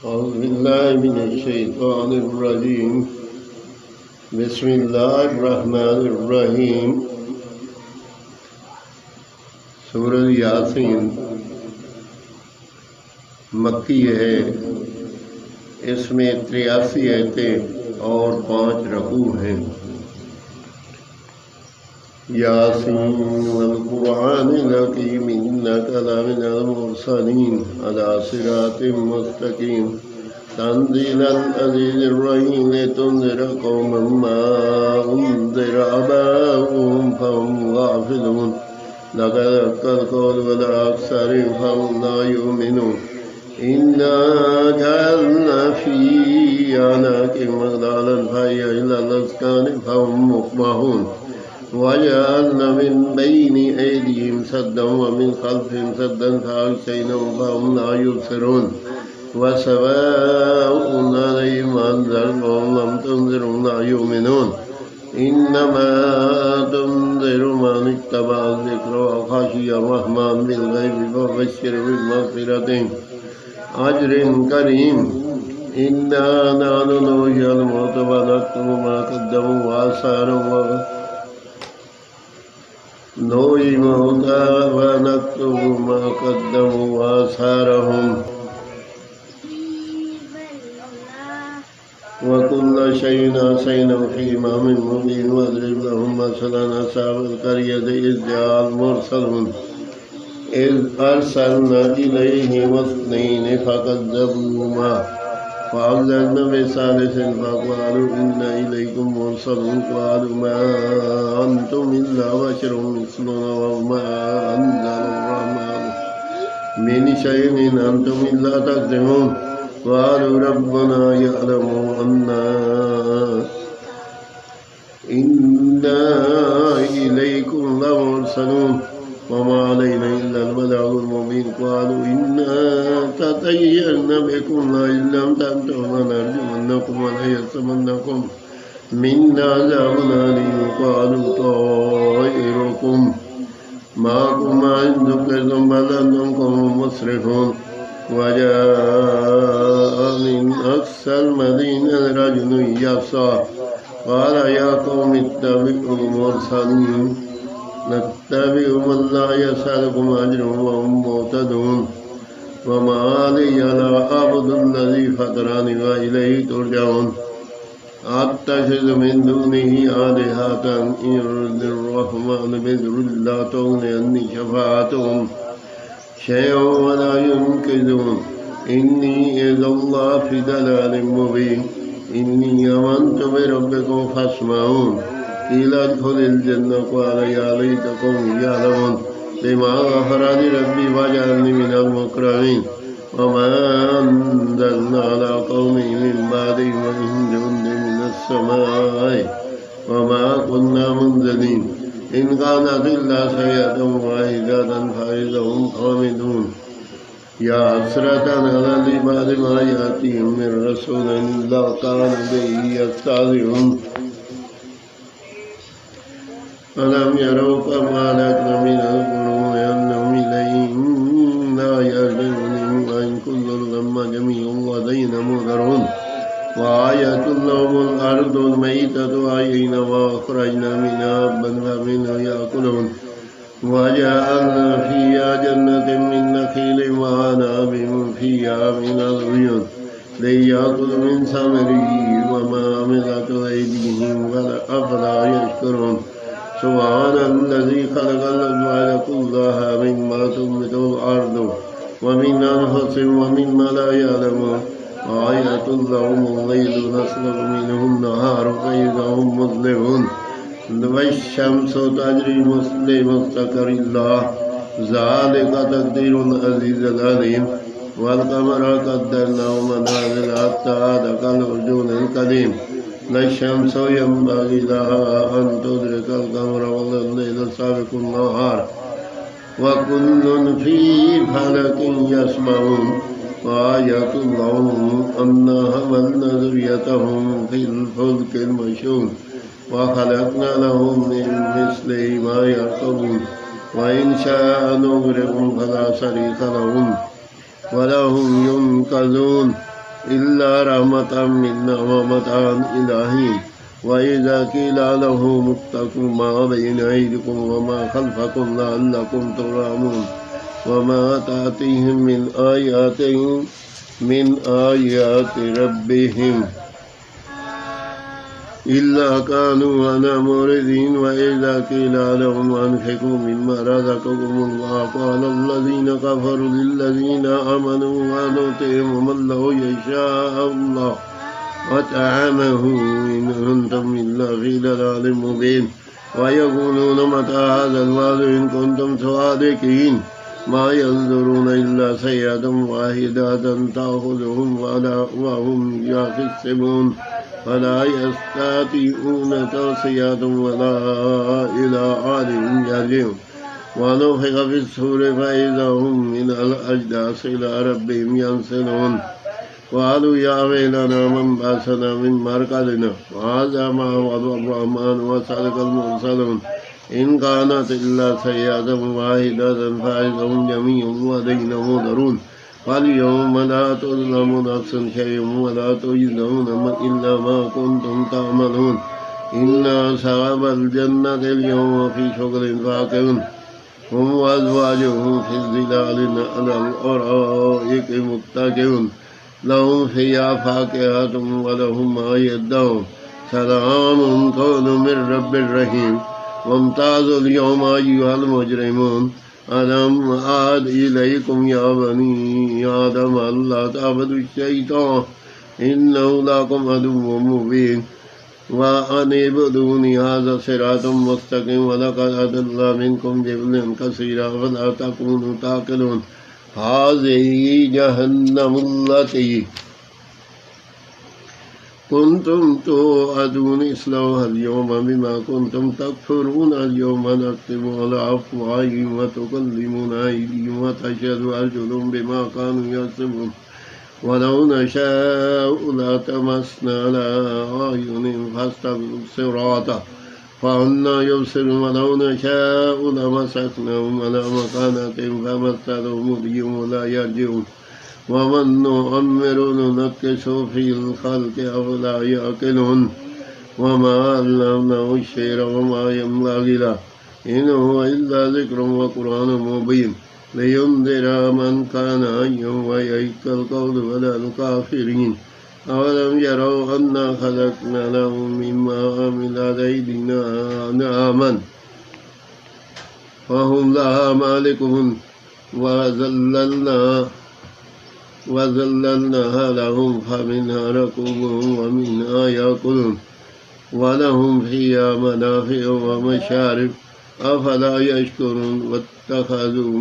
أعوذ بالله من الشيطان الرجيم. بسم الله الرحمن الرحیم. سورہ یاسین مکی ہے. اس میں 83 آیتیں اور 5 رکوع ہیں. یاسین والقرآن الحکیم إنک لمن المرسلین علی صراط مستقیم تنزیل العزیز الرحیم لتنذر قوما ما أنذر آباؤهم فهم غافلون لقد حق القول على أكثرهم فهم لا يؤمنون إنا جعلنا في أعناقهم أغلالا فهي إلى الأذقان فهم مقمحون وجعلنا من بين أيديهم سدا ومن خلفهم سدا فأغشيناهم فهم لا يبصرون وسواء عليهم أنذرتهم لم تنذرهم لا يؤمنون إنما تنذر من اتبع الذكر وخشي الرحمن بالغيب فبشره بمغفرة أجر كريم. إنا نحن نحيي الموتى ونكتب ما قدموا وآثارهم نحيي الموتى ونكتب ما قدموا وآثارهم وكل شيء أحصيناه في إمام مبين. واضرب لهم مثلا أصحاب القرية إذ جاء المرسلون إذ أرسلنا إليهم اثنين فكذبوهما فأعززنا بثالث فقالوا إنا إليكم مرسلون قالوا ما أنتم إلا بشر مثلنا وما أنزل الرحمن من شيء إن أنتم إلا تكذبون قالوا ربنا يعلم إنا إليكم لمرسلون وما علينا إلا البلاغ المبين. قالوا إنا تطيرنا بكم لئن لم تنتهوا لنرجمنكم وليمسنكم منا عذاب أليم. قالوا طائركم معكم إن ذكرتم بل أنتم قوم مسرفون. وجاء من أقصى المدينة رجل يسعى قال يا قوم اتبعوا المرسلين نتبع من لا يسألكم أجرا وهم مهتدون. وما لي لا أعبد الذي فطرني وإليه ترجعون. أتخذ من دونه آلهة إن يرد الرحمن بضر لا تغن عني شفاعتهم شيئا ولا ينقذون. إني إذا الله في ضلال مبين. إني آمنت بربكم فاسمعون. قيل ادخل الجنة قال يا ليت قومي يعلمون بما غفر لي ربي وجعلني من المكرمين. وما أنزلنا على قومه من بعده من جند من السماء وما كنا منزلين إن كانت إلا صيحة واحدة فإذا هم خامدون. يا حسرة على العباد ما يأتيهم من رسول إلا كانوا به يستهزئون. ألم يروا كما أهلكنا من القرون أنهم إليهم لا يرجعون وإن كل لما جميع لدينا محضرون. وآية لهم الأرض الميتة أحييناها وأخرجنا منها حبا فمنه يأكلون. وجعلنا فيها جنة من نخيل وأعناب فيها من العيون ليأكلوا من ثمره وما عملت أيديهم أفلا يشكرون. سبحان الذي خلق الأزواج كلها مما تنبت الأرض ومن أنفسهم ومما لا يعلمون. آية لهم الليل نسلك منه النهار فإذا هم مظلمون. والشمس تجري لمستقر الله ذلك تقدير العزيز العليم. والقمر قدرناه منازل حتى عاد كالعرجون القديم. لا الشمس ينبغي لها أن تدرك القمر ولا الليل سابق النهار وكل في فلك يسبحون. وآية لهم أنا حملنا ذريتهم في الفلك المشحون وخلقنا لهم من مثله ما يركبون. وإن شاء نغرقهم فلا شريك لهم ولهم ينقذون. إلا رحمة منا ومتاعا إلى حين وإذا قيل لهم اتقوا ما بين أيديكم وما خلفكم لعلكم ترحمون وما تأتيهم من آيات ربهم إلا كانوا عنها معرضين وإذا قيل لهم أنفقوا مما رزقكم الله قال الذين كفروا للذين آمنوا ونطعم من لو يشاء الله وطعمه إن أنتم إلا في ضلال مبين ويقولون متى هذا الوعد إن كنتم صادقين ما ينظرون إلا سيئة واحدة تأخذهم وهم يخصمون فلا يستطيعون توصية ولا إلى أهلهم يرجعون ونفخ في الصور فإذا هم من الأجداث إلى ربهم ينسلون قالوا يا ويلنا من بعثنا من مرقدنا وهذا ما وعد الرحمن وصدق المرسلون إن كانت إلا سيئة واحدة فإذا هم جميع لدينا محضرون فاليوم لا تظلم نفس شيئا ولا تجزون إلا ما كنتم تعملون إن أصحاب الجنة اليوم في شغل فاكهون هم وأزواجهم في الظلال على الأرائك متكئون لهم فيها فاكهة ولهم ما يدعون سلام قول من رب رحيم وامتازوا اليوم أيها المجرمون ألم أعد إليكم يا بني آدم ألا تعبدوا الشيطان إنه لكم عدو مبين وأن اعبدوني هذا صراط مستقيم ولقد أضل منكم جبلا كثيرا فلا تكونوا تعقلون هذه جهنم التي كنتم توعدون اصلوها اليوم بما كنتم تكفرون اليوم نختم على أفواههم وتكلمنا أيديهم وتشهد أرجلهم بما كانوا يكسبون ولو نشاء لطمسنا على أعينهم فاستبقوا الصراط فأنى يبصرون ولو نشاء لمسخناهم على مكانتهم فما استطاعوا مضيهم ولا يرجعون ومن نعمر ننكسه في الخلق أفلا يعقلون وما علمناه الشعر وما ينبغي له إن هو إلا ذكر وقرآن مبين لينذر من كان حيا ويحق القول على الكافرين أولم يروا أنا خلقنا لهم مما عملت أيدينا أنعاما فهم لها مالكون وذللناها لهم فمنها ركوبهم ومنها يأكلون ولهم فيها منافع ومشارب أفلا يشكرون واتخذوا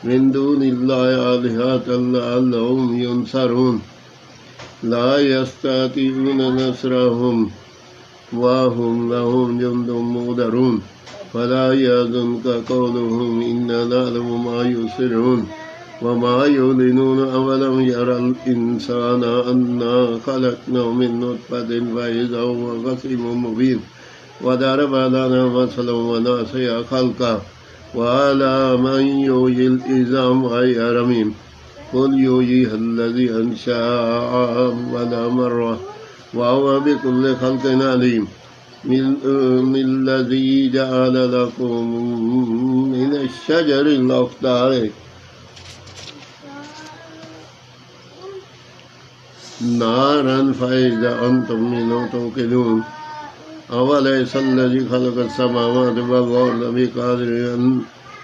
من دون الله آلهة لعلهم ينصرون لا يستطيعون نصرهم وهم لهم جند مهدرون فلا يحزنك قولهم إنا نعلم ما يسرون وما يعلنون أولم يرى الإنسان أنا خلقناه من نطفة فإذا هو خصيم مبين وضرب لنا مثلا ونسي خلقه وعلى من يحيي العظام وهي رميم قل يحييها الذي أنشأها أول مرة وهو بكل خلق عليم من الذي جعل لكم من الشجر الأخضر نارا فإذا أنتم منه توقدون أوليس الذي خلق السماوات والأرض بقادر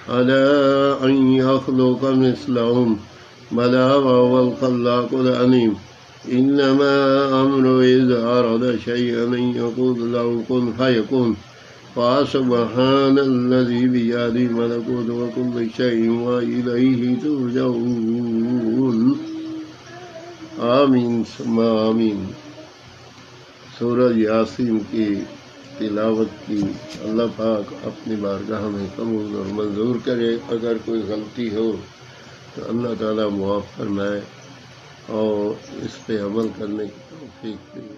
على أن يخلق مثلهم بلى وهو الخلاق العليم إنما أمره إذا أراد شيئا أن يقول له كن فيكون فسبحان الذي بيده ملكوت وكل شيء وإليه ترجعون आमीन सुम्मा आमीन। सूरज यासीन की तिलावत की अल्लाह पाक अपनी बारगाह में कबूल और मंजूर करे। अगर कोई गलती हो तो अल्लाह ताला मुआफ़ फरमाए और इस पे अमल करने की तौफीक दे।